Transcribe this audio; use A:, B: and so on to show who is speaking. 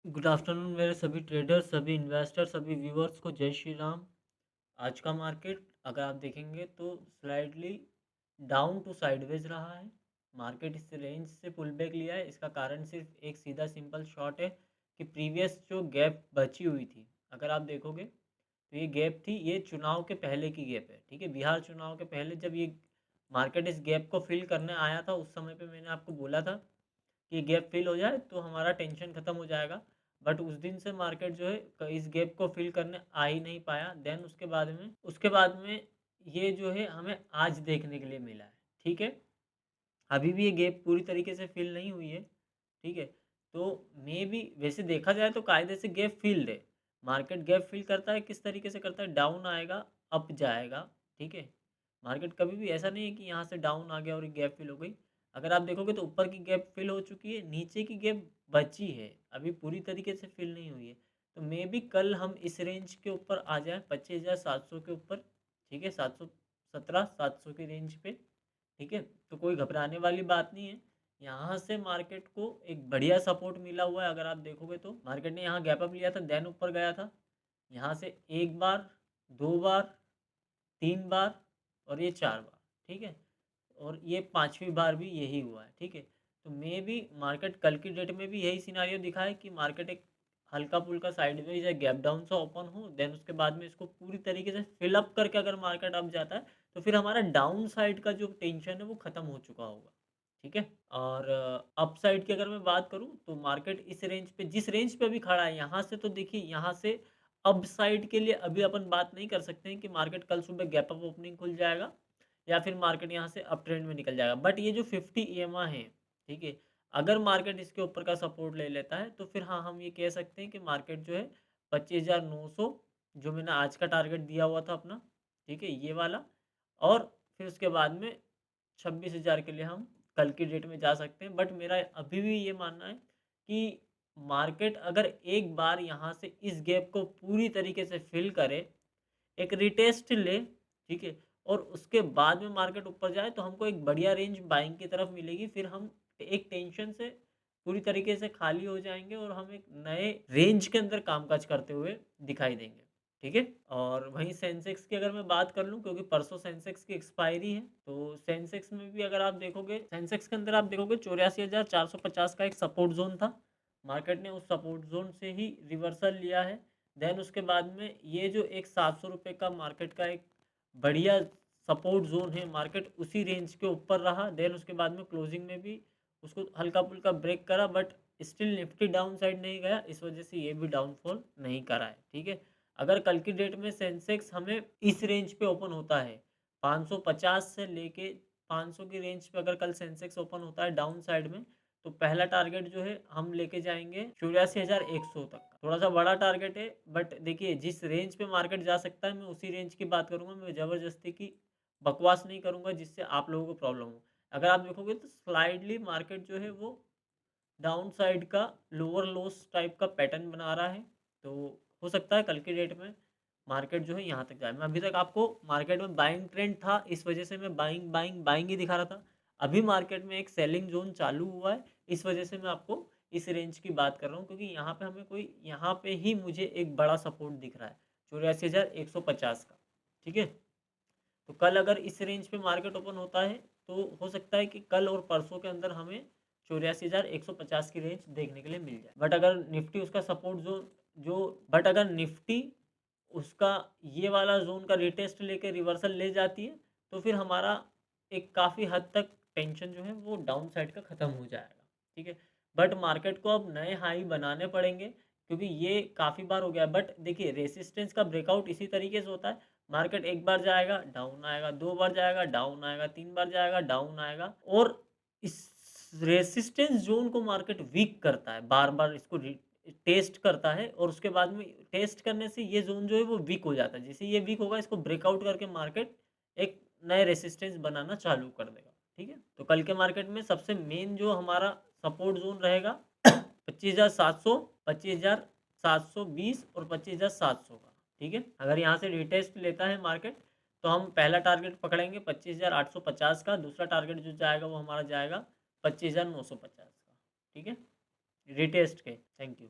A: Good afternoon मेरे सभी traders, सभी इन्वेस्टर, सभी व्यूअर्स को जय श्री राम। आज का मार्केट अगर आप देखेंगे तो स्लाइडली डाउन टू साइडवेज रहा है। मार्केट इस रेंज से पुल बैक लिया है। इसका कारण सिर्फ एक सीधा सिंपल शॉट है कि प्रीवियस जो गैप बची हुई थी, अगर आप देखोगे तो ये गैप थी, ये चुनाव के पहले की गैप है। ठीक है, बिहार चुनाव के पहले जब ये मार्केट इस गैप को फिल करने आया था, उस समय पे मैंने आपको बोला था कि गैप फिल हो जाए तो हमारा टेंशन ख़त्म हो जाएगा। बट उस दिन से मार्केट जो है इस गैप को फिल करने आ ही नहीं पाया। देन उसके बाद में ये जो है हमें आज देखने के लिए मिला है। ठीक है, अभी भी ये गैप पूरी तरीके से फिल नहीं हुई है। ठीक है, तो मे बी वैसे देखा जाए तो कायदे से गैप फिल्ड है। मार्केट गैप फिल करता है, किस तरीके से करता है, डाउन आएगा, अप जाएगा। ठीक है, मार्केट कभी भी ऐसा नहीं है कि यहाँ से डाउन आ गया और गैप फिल हो गई। अगर आप देखोगे तो ऊपर की गैप फिल हो चुकी है, नीचे की गैप बची है, अभी पूरी तरीके से फिल नहीं हुई है। तो मे बी कल हम इस रेंज के ऊपर आ जाए, 25,700 के ऊपर। ठीक है, 717 700 की रेंज पे। ठीक है, तो कोई घबराने वाली बात नहीं है। यहाँ से मार्केट को एक बढ़िया सपोर्ट मिला हुआ है। अगर आप देखोगे तो मार्केट ने यहाँ गैप अप लिया था, देन ऊपर गया था। यहाँ से एक बार, दो बार, तीन बार और ये चार बार। ठीक है, और ये पांचवी बार भी यही हुआ है। ठीक है, तो मे भी मार्केट कल की डेट में भी यही सिनारियो दिखा है कि मार्केट एक हल्का फुल्का साइडवेज या गैप डाउन से ओपन हो, देन उसके बाद में इसको पूरी तरीके से फिल अप करके अगर मार्केट अप जाता है तो फिर हमारा डाउन साइड का जो टेंशन है वो खत्म हो चुका होगा। ठीक है, और अप साइड की अगर मैं बात करूं तो मार्केट इस रेंज पे, जिस रेंज पे अभी खड़ा है, यहाँ से तो देखिए, यहाँ से अप साइड के लिए अभी अपन बात नहीं कर सकते हैं कि मार्केट कल सुबह गैप अप ओपनिंग खुल जाएगा या फिर मार्केट यहाँ से अप ट्रेंड में निकल जाएगा। बट ये जो 50 ईएमए है, ठीक है, अगर मार्केट इसके ऊपर का सपोर्ट ले लेता है तो फिर हाँ, हम ये कह सकते हैं कि मार्केट जो है 25,900, जो मैंने आज का टारगेट दिया हुआ था अपना, ठीक है, ये वाला, और फिर उसके बाद में 26,000 के लिए हम कल की डेट में जा सकते हैं। बट मेरा अभी भी ये मानना है कि मार्केट अगर एक बार यहाँ से इस गैप को पूरी तरीके से फिल करे, एक रिटेस्ट ले, ठीक है, और उसके बाद में मार्केट ऊपर जाए तो हमको एक बढ़िया रेंज बाइंग की तरफ मिलेगी। फिर हम एक टेंशन से पूरी तरीके से खाली हो जाएँगे और हम एक नए रेंज के अंदर कामकाज करते हुए दिखाई देंगे। ठीक है? और वहीं सेंसेक्स की अगर मैं बात कर लूँ, क्योंकि परसों सेंसेक्स की एक्सपायरी है, तो सेंसेक्स में भी अगर आप देखोगे, सेंसेक्स के अंदर आप देखोगे 84,450 का एक सपोर्ट ज़ोन था। मार्केट ने उस सपोर्ट ज़ोन से ही रिवर्सल लिया है। देन उसके बाद में ये जो एक 700 रुपये का मार्केट का एक बढ़िया सपोर्ट ज़ोन है, मार्केट उसी रेंज के ऊपर रहा। देन उसके बाद में क्लोजिंग में भी उसको हल्का-फुल्का ब्रेक करा, but still Nifty down side नहीं गया, इस वजह से ये भी डाउनफॉल नहीं करा है। ठीक है? अगर कल की डेट में सेंसेक्स हमें इस रेंज पे ओपन होता है, 550 से लेके 500 की रेंज पे अगर कल सेंसेक्स ओपन होता है डाउन साइड में, तो पहला टारगेट जो है हम लेके जाएँगे 84,100 तक का। थोड़ा-सा बड़ा टारगेट है, बट देखिए जिस रेंज पे मार्केट जा सकता है मैं उसी रेंज की बात करूँगा। मैं ज़बरदस्ती की बकवास नहीं करूँगा जिससे आप लोगों को प्रॉब्लम हो। अगर आप देखोगे तो स्लाइडली मार्केट जो है वो डाउन साइड का लोअर लोस टाइप का पैटर्न बना रहा है। तो हो सकता है कल की डेट में मार्केट जो है यहाँ तक जाए। मैं अभी तक आपको मार्केट में बाइंग ट्रेंड था, इस वजह से मैं बाइंग बाइंग बाइंग ही दिखा रहा था। अभी मार्केट में एक सेलिंग जोन चालू हुआ है, इस वजह से मैं आपको इस रेंज की बात कर रहा हूँ, क्योंकि यहाँ पे हमें कोई, यहाँ पे ही मुझे एक बड़ा सपोर्ट दिख रहा है 84,150 का। ठीक है, तो कल अगर इस रेंज पे मार्केट ओपन होता है तो हो सकता है कि कल और परसों के अंदर हमें 84,150 की रेंज देखने के लिए मिल जाए। बट अगर निफ्टी उसका सपोर्ट जोन जो बट अगर निफ्टी उसका ये वाला जोन का रिटेस्ट लेके रिवर्सल ले जाती है तो फिर हमारा एक काफ़ी हद तक टेंशन जो है वो डाउन साइड का ख़त्म हो जाएगा। ठीक है, बट मार्केट को अब नए हाई बनाने पड़ेंगे, क्योंकि ये काफ़ी बार हो गया। बट देखिए रेसिस्टेंस का ब्रेकआउट इसी तरीके से होता है। मार्केट एक बार जाएगा, डाउन आएगा, 2 बार जाएगा, डाउन आएगा, 3 बार जाएगा, डाउन आएगा, और इस रेसिस्टेंस ज़ोन को मार्केट वीक करता है, बार-बार इसको टेस्ट करता है, और उसके बाद में टेस्ट करने से ये ज़ोन जो है वो वीक हो जाता है। जैसे ये वीक होगा, इसको ब्रेकआउट करके मार्केट एक नए रेसिस्टेंस बनाना चालू कर देगा। ठीक है? तो कल के मार्केट में सबसे मेन जो हमारा सपोर्ट ज़ोन रहेगा 25,700, 25,720 और 25,700 का। ठीक है? अगर यहाँ से रिटेस्ट लेता है मार्केट तो हम पहला टारगेट पकड़ेंगे 25,850 का, दूसरा टारगेट जो जाएगा वो हमारा जाएगा 25,950 का। ठीक है? रिटेस्ट के। Thank you.